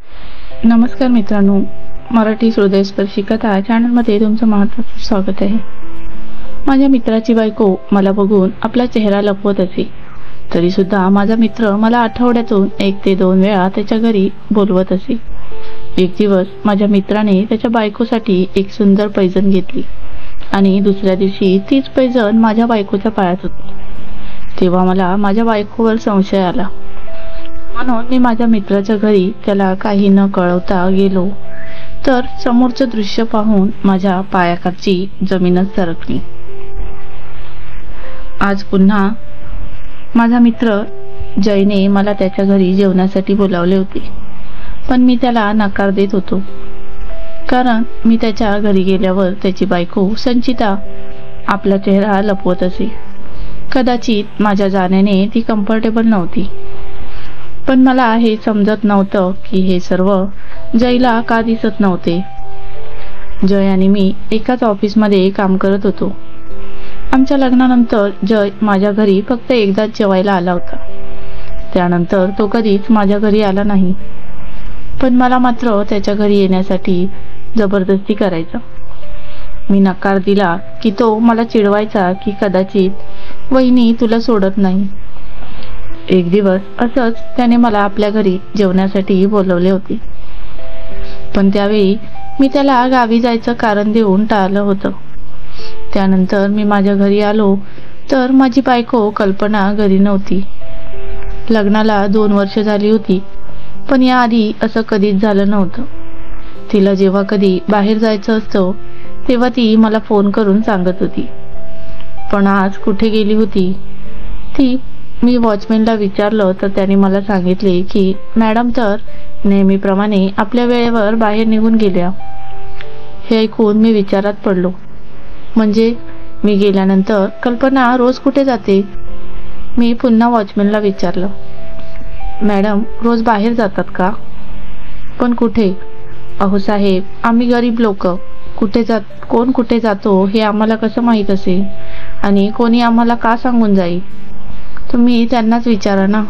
नमस्कार मित्रांनो, मराठी हृदयस्पर्शी कथा चॅनलमध्ये तुमचं महत्त्वाचं स्वागत आहे. माझ्या मित्राची बायको मला बघून आपला चेहरा लपवत असे, तरी सुद्धा माझा मित्र मला आठवड्यातून 1 ते 2 वेळा त्याच्या घरी बोलवत असे. एक दिवस माझ्या मित्राने त्याच्या बायकोसाठी एक सुंदर पैजण घेतली आणि दुसऱ्या दिवशी तीच पैजण माझ्या बायकोच्या पायात होती. तेव्हा मला माझ्या बायकोवर संशय आला, म्हणून मी माझ्या मित्राच्या घरी त्याला काही न कळवता गेलो, तर समोरचं दृश्य पाहून माझ्या पायाखालची जमीनच सरकली. आज पुन्हा माझा मित्र जयने मला त्याच्या घरी जेवणासाठी बोलावले होते, पण मी त्याला नकार देत होतो, कारण मी त्याच्या घरी गेल्यावर त्याची बायको संचिता आपला चेहरा लपवत असे. कदाचित माझ्या जाण्याने ती कम्फर्टेबल नव्हती, पण मला हे समजत नव्हतं की हे सर्व जयला का दिसत नव्हते. जय आणि मी एकाच ऑफिसमध्ये काम करत होतो. आमच्या लग्नानंतर जय माझ्या घरी फक्त एकदाच जेवायला आला होता. त्यानंतर तो कधीच माझ्या घरी आला नाही, पण मला मात्र त्याच्या घरी येण्यासाठी जबरदस्ती करायचा. मी नकार दिला की तो मला चिडवायचा की कदाचित वहिनी तुला सोडत नाही. एक दिवस असंच त्याने मला आपल्या घरी जेवण्यासाठी बोलवले होते, पण त्यावेळी मी त्याला गावी जायचं कारण देऊन टाळलं होतं. त्यानंतर मी माझ्या घरी आलो तर माझी बायको कल्पना घरी नव्हती. लग्नाला 2 वर्ष झाली होती, पण याआधी असं कधीच झालं नव्हतं. तिला जेव्हा कधी बाहेर जायचं असतं तेव्हा ती मला फोन करून सांगत होती, पण आज कुठे गेली होती ती. मी वॉचमॅनला विचारलं तर त्याने मला सांगितले की मॅडम तर नेहमीप्रमाणे आपल्या वेळेवर बाहेर निघून गेल्या. हे ऐकून मी विचारात पडलो. म्हणजे मी गेल्यानंतर कल्पना रोज कुठे जाते? मी पुन्हा वॉचमॅनला विचारलं. मॅडम रोज बाहेर जातात का? पण कुठे? अहो साहेब, आम्ही गरीब लोक, कोण कुठे जातो हे आम्हाला कसं माहीत असेल, आणि कोणी आम्हाला का सांगून जाईल? तुम्ही त्यांनाच विचारा ना.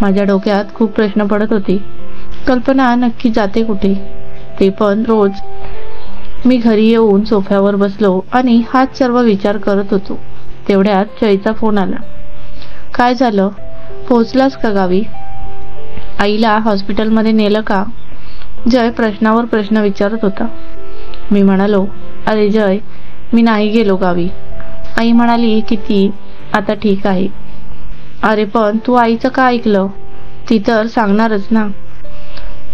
माझ्या डोक्यात खूप प्रश्न पडत होते. कल्पना नक्की जाते कुठे, ते पण रोज. मी घरी येऊन सोफ्यावर बसलो आणि हाच सर्व विचार करत होतो. तेवढ्यात जयचा फोन आला. काय झालं, पोहोचलास का गावी? आईला हॉस्पिटलमध्ये नेलं का? जय प्रश्नावर प्रश्न विचारत होता. मी म्हणालो, अरे जय, मी नाही गेलो गावी. आई म्हणाली की ती आता ठीक आहे. अरे पण तू आईचं का ऐकलं? ती तर सांगणारच ना.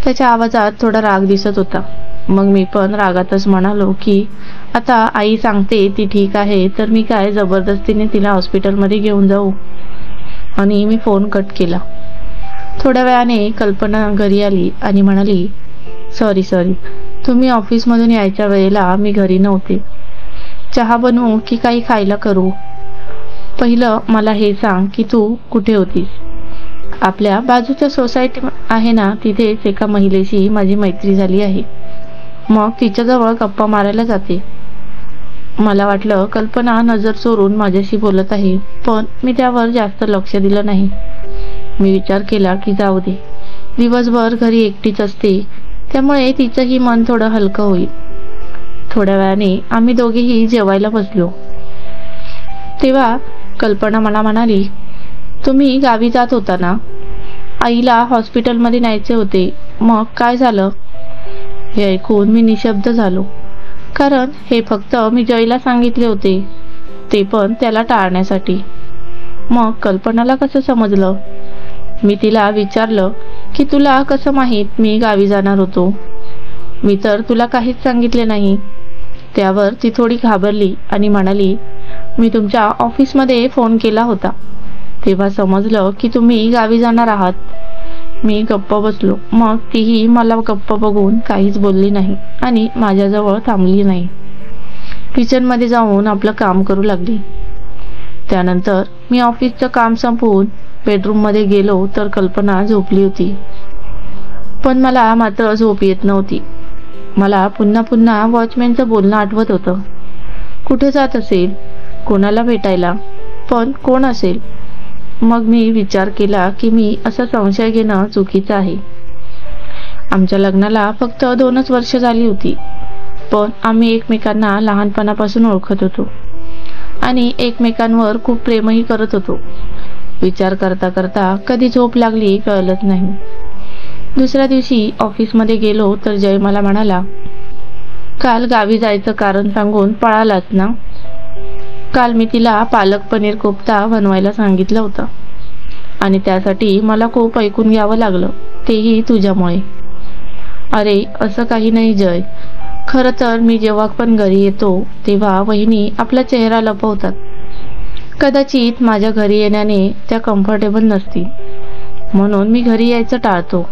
त्याच्या आवाजात थोडा राग दिसत होता. मग मी पण रागातच म्हणालो की आता आई सांगते ती ठीक आहे, तर मी काय जबरदस्तीने तिला हॉस्पिटलमध्ये घेऊन जाऊ? आणि मी फोन कट केला. थोड्या वेळाने कल्पना घरी आली आणि म्हणाली, सॉरी तुम्ही ऑफिसमधून यायच्या वेळेला मी घरी नव्हते. चहा बनवू की काही खायला करू? पहिलं मला हे सांग की तू कुठे होतीस? आपल्या बाजूच्या सोसायटी आहे ना, तिथेच एका महिलेशी माझी मैत्री झाली आहे. मग तिच्याजवळ गप्पा मारायला जाते. मला वाटलं कल्पना नजर चोरून माझ्याशी बोलत आहे, पण मी त्यावर जास्त लक्ष दिलं नाही. मी विचार केला की जाऊ दे, दिवसभर घरी एकटीच असते, त्यामुळे तिचंही मन थोडं हलकं होईल. थोड्या वेळाने आम्ही दोघेही जेवायला बसलो. तेव्हा कल्पना मला म्हणाली, तुम्ही गावी जात होता ना? आईला हॉस्पिटलमध्ये न्यायचे होते, मग काय झालं? हे ऐकून मी निशब्द झालो, कारण हे फक्त मी जयला सांगितले होते, ते पण त्याला टाळण्यासाठी. मग कल्पनाला कसं समजलं? मी तिला विचारलं की तुला कसं माहीत मी गावी जाणार होतो? मी तर तुला काहीच सांगितले नाही. त्यावर ती थोडी घाबरली आणि म्हणाली, मी तुमच्या ऑफिसमध्ये फोन केला होता, तेव्हा समजलं की तुम्ही गावी जाणार आहात. मी गप्प बसलो. मग तीही मला गप्प बघून काहीच बोलली नाही आणि माझ्याजवळ थांबली नाही. किचनमध्ये जाऊन आपलं काम करू लागली. त्यानंतर मी ऑफिसचं काम संपवून बेडरूममध्ये गेलो तर कल्पना झोपली होती, पण मला मात्र झोप येत नव्हती. मला पुन्हा वॉचमॅनचं बोलणं आठवत होतं. कुठे जात असेल? कोणाला भेटायला? पण कोण असेल? मग मी विचार केला की मी असा संशय घेणं चुकीचं आहे. आमच्या लग्नाला फक्त 2च वर्ष झाली होती, पण आम्ही एकमेकांना लहानपणापासून ओळखत होतो आणि एकमेकांवर खूप प्रेमही करत होतो. विचार करता करता कधी झोप लागली कळलंच नाही. दुसऱ्या दिवशी ऑफिसमध्ये गेलो तर जय मला म्हणाला, काल गावी जायचं कारण सांगून पळालाच ना. काल मी तिला पालक पनीर कोफ्ता बनवायला सांगितलं होतं आणि त्यासाठी मला खूप ऐकून घ्यावं लागलं, तेही तुझ्यामुळे. अरे असं काही नाही जय, खरं तर मी जेव्हा पण घरी येतो तेव्हा वहिनी आपला चेहरा लपवतात. कदाचित माझ्या घरी येण्याने त्या कम्फर्टेबल नसतील म्हणून मी घरी यायचं टाळतो.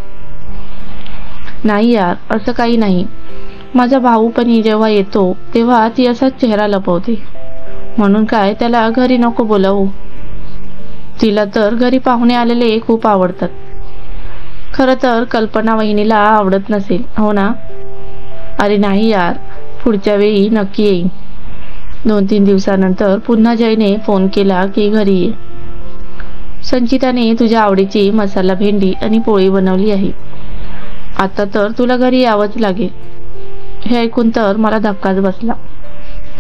नाही यार, असं काही नाही. माझा भाऊ पण जेव्हा येतो तेव्हा ती असाच चेहरा लपवते, म्हणून काय त्याला घरी नको बोलावू. तिला तर घरी पाहुणे आलेले खूप आवडतात. खरं तर कल्पना वहिनीला आवडत नसेल, हो ना? अरे नाही यार, पुढच्या वेळी नक्की येईन. 2-3 दिवसानंतर पुन्हा जयने फोन केला की घरी ये. संचिताने तुझ्या आवडीची मसाला भेंडी आणि पोळी बनवली आहे. आता तर तुला घरी यावंच लागेल. हे ऐकून तर मला धक्काच बसला,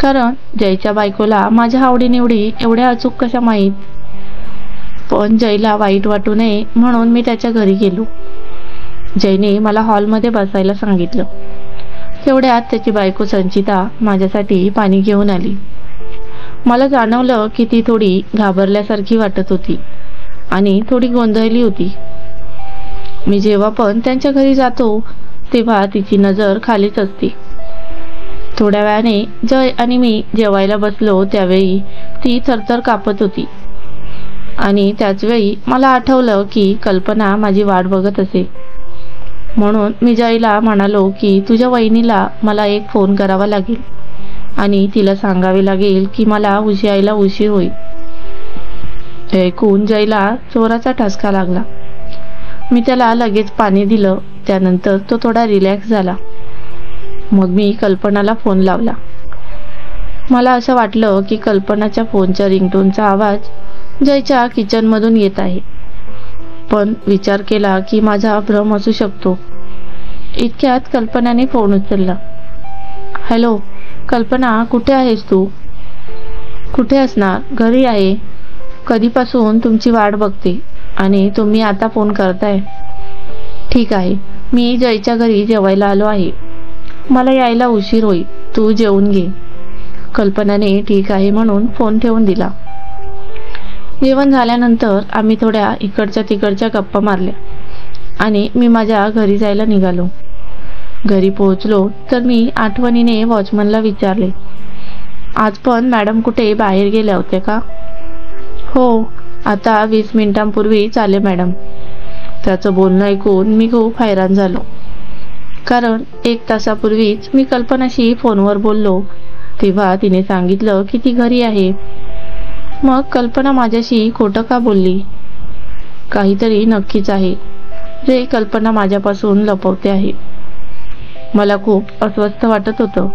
कारण जयच्या बायकोला माझ्या आवडीनिवडी एवढ्या अचूक कशा माहीत. पण जयला वाईट वाटू नये म्हणून मी त्याच्या घरी गेलो. जयने मला हॉलमध्ये बसायला सांगितलं. तेवढ्यात त्याची बायको संचिता माझ्यासाठी पाणी घेऊन आली. मला जाणवलं की ती थोडी घाबरल्यासारखी वाटत होती आणि थोडी गोंधळली होती. मी जेव्हा पण त्यांच्या घरी जातो तेव्हा तिची नजर खालीच असते. थोड्या वेळाने जय आणि मी जेवायला बसलो त्यावेळी ती थरथर कापत होती आणि त्याचवेळी मला आठवलं की कल्पना माझी वाट बघत असे. म्हणून मी जयला म्हणालो की तुझ्या वहिनीला मला एक फोन करावा लागेल आणि तिला सांगावे लागेल की मला यायला उशीर होईल. ऐकून जयला चोराचा ठसका लागला. मी त्याला लगेच पाणी दिलं. त्यानंतर तो थोडा रिलॅक्स झाला. मग मी कल्पनाला फोन लावला. मला असं वाटलं की कल्पनाच्या फोनच्या रिंगटोनचा आवाज जयच्या किचनमधून येत आहे, पण विचार केला की माझा भ्रम असू शकतो. इतक्यात कल्पनाने फोन उचलला. हॅलो कल्पना, कुठे आहेस तू? कुठे असणार, घरी आहे. कधीपासून तुमची वाट बघते आणि तुम्ही आता फोन करताय. ठीक आहे, मी जयच्या घरी जेवायला आलो आहे. मला यायला उशीर होईल, तू जेवून घे. कल्पनाने ठीक आहे म्हणून फोन ठेवून दिला. जेवण झाल्यानंतर आम्ही थोड्या इकडच्या तिकडच्या गप्पा मारल्या आणि मी माझ्या घरी जायला निघालो. घरी पोहोचलो तर मी आठवणीने वॉचमनला विचारले, आज पण मॅडम कुठे बाहेर गेल्या होत्या का? हो, आता 20 मिनिटांपूर्वी आले मॅडम. त्याचं बोलणं ऐकून मी खूप हैराण झालो, कारण 1 तासापूर्वीच मी कल्पनाशी फोनवर बोललो तेव्हा तिने सांगितलं की ती घरी आहे. मग कल्पना माझ्याशी खोटं का बोलली? काहीतरी नक्कीच आहे जे कल्पना माझ्यापासून लपवते आहे. मला खूप अस्वस्थ वाटत होतं.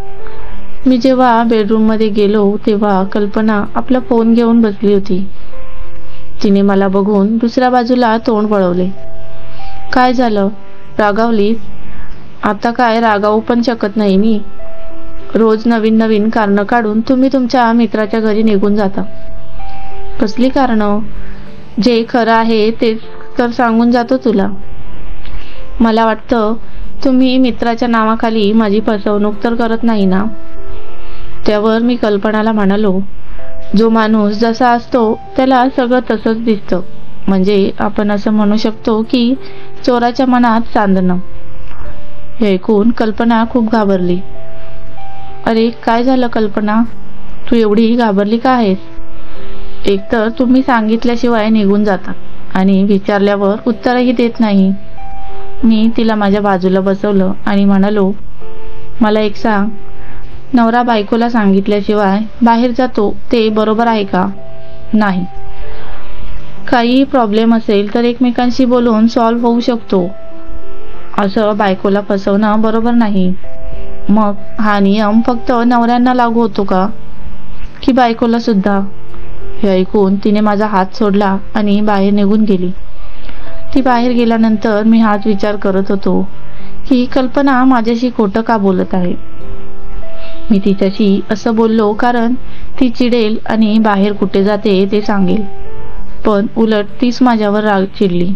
मी जेव्हा बेडरूममध्ये गेलो तेव्हा कल्पना आपला फोन घेऊन बसली होती. तिने मला बघून दुसऱ्या बाजूला तोंड वळवले. काय झालं, रागावलीस? आता काय रागावू पण शकत नाही मी. रोज नवीन नवीन कारणं काढून तुम्ही तुमच्या मित्राच्या घरी निघून जाता. कसली कारणं? जे खरं आहे तेच तर सांगून जातो तुला. मला वाटतं तुम्ही मित्राच्या नावाखाली माझी फसवणूक तर करत नाही ना? त्यावर मी कल्पनाला म्हणालो, जो माणूस जसा असतो त्याला सगळं तसंच दिसतं. म्हणजे आपण असं म्हणू शकतो की चोराच्या मनात चांदणं. हे ऐकून कल्पना खूप घाबरली. अरे काय झालं कल्पना, तू एवढी घाबरली का आहेस? एकतर तुम्ही सांगितल्याशिवाय निघून जाता आणि विचारल्यावर उत्तरही देत नाही. मी तिला माझ्या बाजूला बसवलं आणि म्हणालो, मला एक सांग, नवरा बायकोला सांगितल्याशिवाय बाहेर जातो ते बरोबर आहे का? नाही. काही प्रॉब्लेम असेल तर एकमेकांशी बोलून सॉल्व्ह होऊ शकतो. असं बायकोला फसवणं बरोबर नाही. मग हा नियम फक्त नवऱ्यांना लागू होतो का, की बायकोला सुद्धा? हे ऐकून तिने माझा हात सोडला आणि बाहेर निघून गेली. ती बाहेर गेल्यानंतर मी हाच विचार करत होतो की कल्पना माझ्याशी खोटं का बोलत आहे. मी तिच्याशी असं बोललो कारण ती चिडेल आणि बाहेर कुठे जाते ते सांगेल, पण उलट तीच माझ्यावर राग चिडली.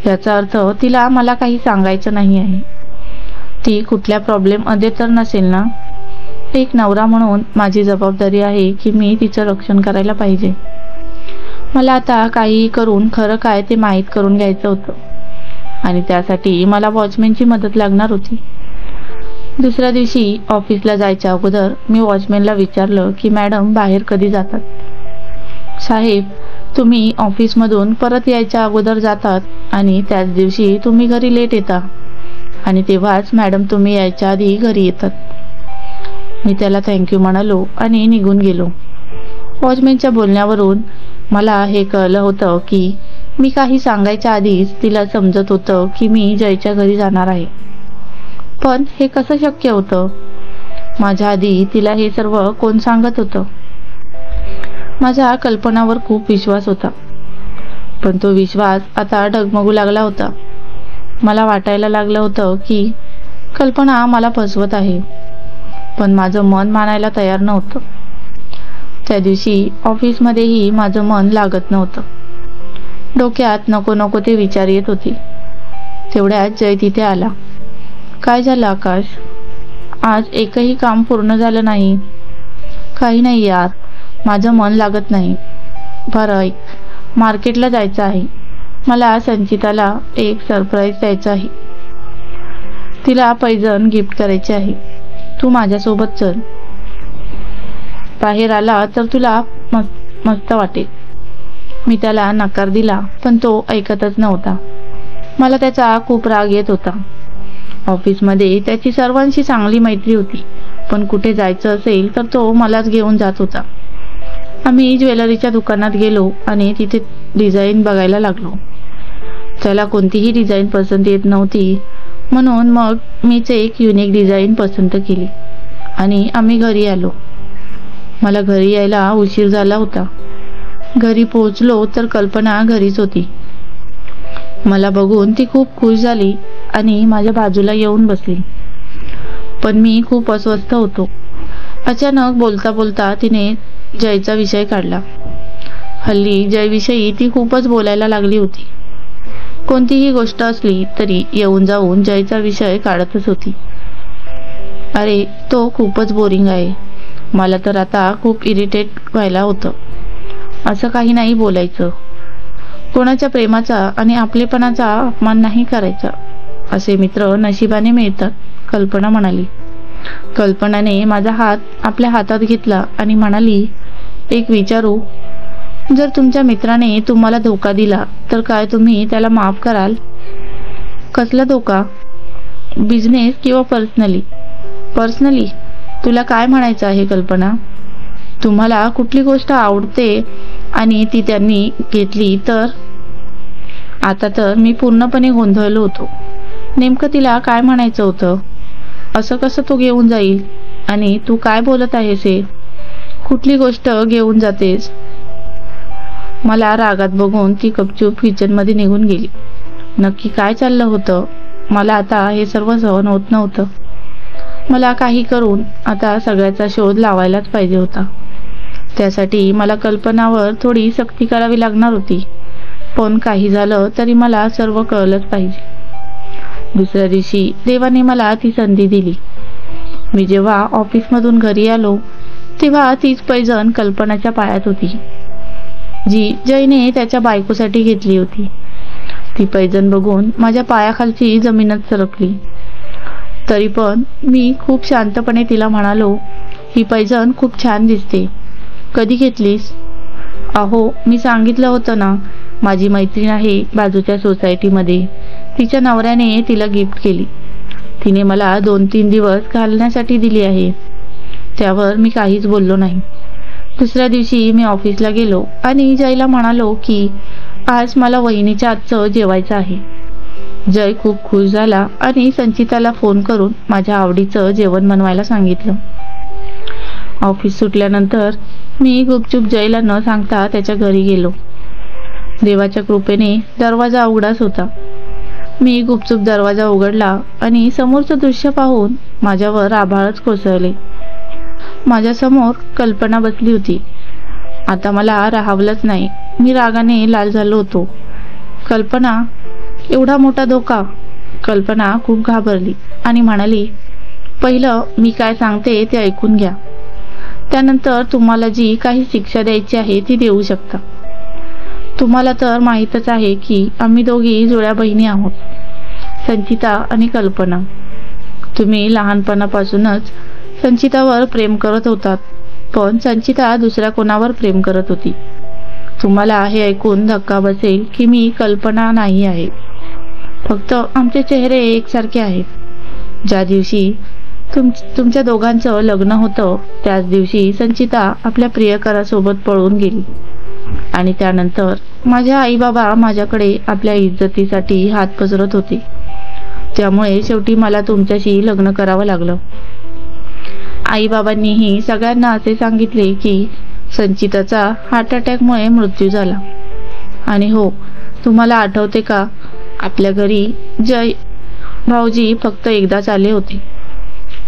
याचा अर्थ तिला मला काही सांगायचं नाही आहे. ती कुठल्या प्रॉब्लेममध्ये तर नसेल ना. एक नवरा म्हणून माझी जबाबदारी आहे की मी तिचं रक्षण करायला पाहिजे. मला आता काही करून खरं काय ते माहीत करून घ्यायचं होतं आणि त्यासाठी मला वॉचमॅनची मदत लागणार होती. दुसऱ्या दिवशी ऑफिसला जायच्या अगोदर मी वॉचमॅनला विचारलं की मॅडम बाहेर कधी जातात. साहेब, तुम्ही ऑफिसमधून परत यायच्या अगोदर जातात आणि त्याच दिवशी तुम्ही घरी लेट येता आणि तेव्हाच मॅडम तुम्ही यायच्या आधी घरी येतात. मी त्याला थँक्यू म्हणालो आणि निघून गेलो. वॉचमॅनच्या बोलण्यावरून मला हे कळलं होतं की मी काही सांगायच्या आधीच तिला समजत होतं की मी जयच्या घरी जाणार आहे. पण हे कसं शक्य होतं? माझ्या आधी तिला हे सर्व कोण सांगत होतं? माझ्या कल्पनावर खूप विश्वास होता, पण तो विश्वास आता डगमगू लागला होता. मला वाटायला लागलं होतं की कल्पना मला फसवत आहे, पण माझं मन मानायला तयार नव्हतं. त्या दिवशी ऑफिसमध्येही माझं मन लागत नव्हतं. डोक्यात नको नको ते विचार येत होते. तेवढ्यात जय तिथे आला. काय झालं आकाश? आज एकही काम पूर्ण झालं नाही. काही नाही यार, माझं मन लागत नाही. बरं ऐक, मार्केटला जायचं आहे. मला संचिताला एक सरप्राईज द्यायचं आहे. तिला पैजण गिफ्ट करायचे आहे. तू माझ्यासोबत चल. बाहेर आला तर तुला मस्त वाटेल. मी त्याला नकार दिला, पण तो ऐकतच नव्हता. मला त्याचा खूप राग येत होता. ऑफिसमध्ये त्याची सर्वांशी चांगली मैत्री होती, पण कुठे जायचं असेल तर तो मलाच घेऊन जात होता. आम्ही ज्वेलरीच्या दुकानात गेलो आणि तिथे डिझाईन बघायला लागलो. त्याला कोणतीही डिझाईन पसंत येत नव्हती, म्हणून मग मीच एक युनिक डिझाईन पसंत केली आणि आम्ही घरी आलो. मला घरी यायला उशीर झाला होता. घरी पोहोचलो तर कल्पना घरीच होती. मला बघून ती खूप खुश झाली आणि माझ्या बाजूला येऊन बसली, पण मी खूप अस्वस्थ होतो. अचानक बोलता बोलता तिने जयचा विषय काढला. हल्ली जयविषयी ती खूपच बोलायला लागली होती. कोणतीही गोष्ट असली तरी येऊन जाऊन जयचा विषय काढतच होती. अरे, तो खूपच बोरिंग आहे. मला तर आता खूप इरिटेट व्हायला होतं. असं काही नाही बोलायचं. कोणाच्या प्रेमाचा आणि आपलेपणाचा अपमान नाही करायचा. असे मित्र नशिबाने मिळतात, कल्पना म्हणाली. कल्पनाने माझा हात आपल्या हातात घेतला आणि म्हणाली, एक विचारू? जर तुमच्या मित्राने तुम्हाला धोका दिला तर काय तुम्ही त्याला माफ कराल? कसला धोका? बिझनेस किंवा पर्सनली? पर्सनली? तुला काय म्हणायचं आहे कल्पना? तुम्हाला कुठली गोष्ट आवडते आणि ती त्यांनी घेतली तर? आता तर मी पूर्णपणे गोंधळलो होतो. नेमकं तिला काय म्हणायचं होतं? असं कसं तो घेऊन जाईल? आणि तू काय बोलत आहेस हे? कुठली गोष्ट घेऊन जातेस? मला रागात बघून ती गपचूप किचनमध्ये निघून गेली. नक्की काय चाललं होतं? मला आता हे सर्व सहन होत नव्हतं. मला काही करून आता सगळ्याचा शोध लावायलाच पाहिजे होता. त्यासाठी मला कल्पनावर थोडी सक्ती करावी लागणार होती, पण काही झालं तरी मला सर्व कळलंच पाहिजे. दुसऱ्या दिवशी देवाने मला ती संधी दिली. मी जेव्हा ऑफिसमधून घरी आलो तेव्हा तीच पैजण कल्पनाच्या पायात होती, जी जयने त्याच्या बायकोसाठी घेतली होती. ती पैजण बघून माझ्या पायाखालची जमीनच सरकली. तरी पण मी खूप शांतपणे तिला म्हणालो, ही पैजण खूप छान दिसते. कधी घेतलीस? अहो, मी सांगितलं होतं ना, माझी मैत्रीण आहे बाजूच्या सोसायटीमध्ये. तिच्या नवऱ्याने तिला गिफ्ट केली. तिने मला 2-3 दिवस घालण्यासाठी दिली आहे. त्यावर मी काहीच बोललो नाही. दुसऱ्या दिवशी मी ऑफिसला गेलो आणि जयला म्हणालो की आज मला वहिनीच्या हातचं जेवायचं आहे. जय खूप खुश झाला आणि संचिताला फोन करून माझ्या आवडीचं जेवण बनवायला सांगितलं. ऑफिस सुटल्यानंतर मी गुपचूप जयला न सांगता त्याच्या घरी गेलो. देवाच्या कृपेने दरवाजा उघडाच होता. मी गुपचूप दरवाजा उघडला आणि समोरचं दृश्य पाहून माझ्यावर आभाळच कोसळले. माझ्यासमोर कल्पना बसली होती. आता मला राहावलंच नाही. मी रागाने लाल झालो होतो. कल्पना, एवढा मोठा धोका? कल्पना खूप घाबरली आणि म्हणाली, पहिलं मी काय सांगते ते ऐकून घ्या. त्यानंतर तुम्हाला जी काही शिक्षा द्यायची आहे ती देऊ शकता. तुम्हाला तर माहीतच आहे की आम्ही दोघी जुळ्या बहिणी आहोत, संचिता आणि कल्पना. तुम्ही लहानपणापासूनच संचितावर प्रेम करत होतात, पण संचिता दुसऱ्या कोणावर प्रेम करत होती. तुम्हाला हे ऐकून धक्का बसेल की मी कल्पना नाही आहे, फक्त आमचे चेहरे एकसारखे आहेत. ज्या दिवशी तुमच्या दोघांचं लग्न होतं त्याच दिवशी संचिता आपल्या प्रियकरासोबत पळून गेली आणि त्यानंतर माझ्या आई बाबा माझ्याकडे आपल्या इज्जतीसाठी हात पसरत होते. त्यामुळे शेवटी मला तुमच्याशी लग्न करावं लागलं. आई बाबांनीही सगळ्यांना असे सांगितले की संचिताचा हार्ट अटॅकमुळे मृत्यू झाला. आणि हो, तुम्हाला आठवते का, आपल्या घरी जय भाऊजी फक्त एकदाच आले होते.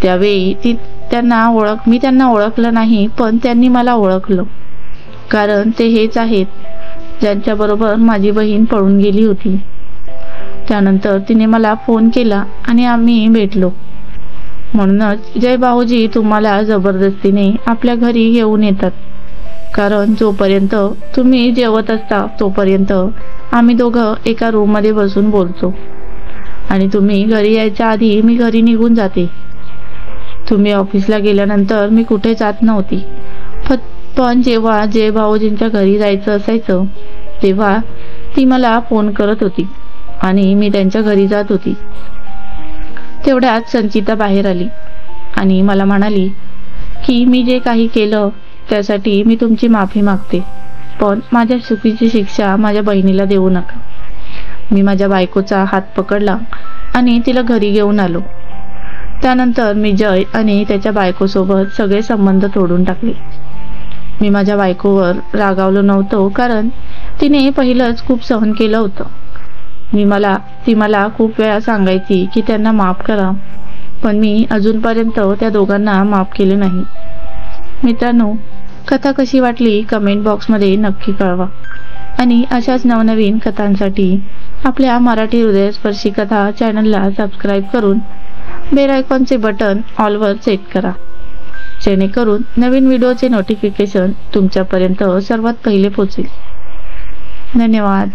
त्यावेळी मी त्यांना ओळखलं नाही, पण त्यांनी मला ओळखलं, कारण ते हेच आहेत ज्यांच्याबरोबर माझी बहीण पळून गेली होती. त्यानंतर तिने मला फोन केला आणि आम्ही भेटलो. म्हणूनच जय भाऊजी तुम्हाला जबरदस्तीने आपल्या घरी घेऊन येतात, कारण जोपर्यंत तुम्ही जेवत असता तोपर्यंत आम्ही दोघं एका रूममध्ये बसून बोलतो आणि तुम्ही घरी यायच्या आधी मी घरी निघून जाते. तुम्ही ऑफिसला गेल्यानंतर मी कुठे जात नव्हती, पण जेव्हा जय भाऊजींच्या घरी जायचं असायचं तेव्हा ती मला फोन करत होती आणि मी त्यांच्या घरी जात होती. तेवढ्यात संचिता बाहेर आली आणि मला म्हणाली की मी जे काही केलं त्यासाठी मी तुमची माफी मागते, पण माझ्या चुकीची शिक्षा माझ्या बहिणीला देऊ नका. मी माझ्या बायकोचा हात पकडला आणि तिला घरी घेऊन आलो. त्यानंतर मी जय आणि त्याच्या बायकोसोबत सगळे संबंध तोडून टाकले. मी माझ्या बायकोवर रागावलो नव्हतो, कारण तिने पहिलंच खूप सहन केलं होतं. ती मला खूप वेळा सांगायची की त्यांना माफ करा, पण मी अजूनपर्यंत त्या दोघांना माफ केले नाही. मित्रांनो, कथा कशी वाटली कमेंट बॉक्समध्ये नक्की कळवा आणि अशाच नवनवीन कथांसाठी आपल्या मराठी हृदयस्पर्शी कथा चॅनलला सबस्क्राईब करून बेल आयकॉनचे बटन ऑलवर सेट करा, जेणेकरून नवीन व्हिडिओचे नोटिफिकेशन तुमच्यापर्यंत सर्वात पहिले पोहोचेल. धन्यवाद.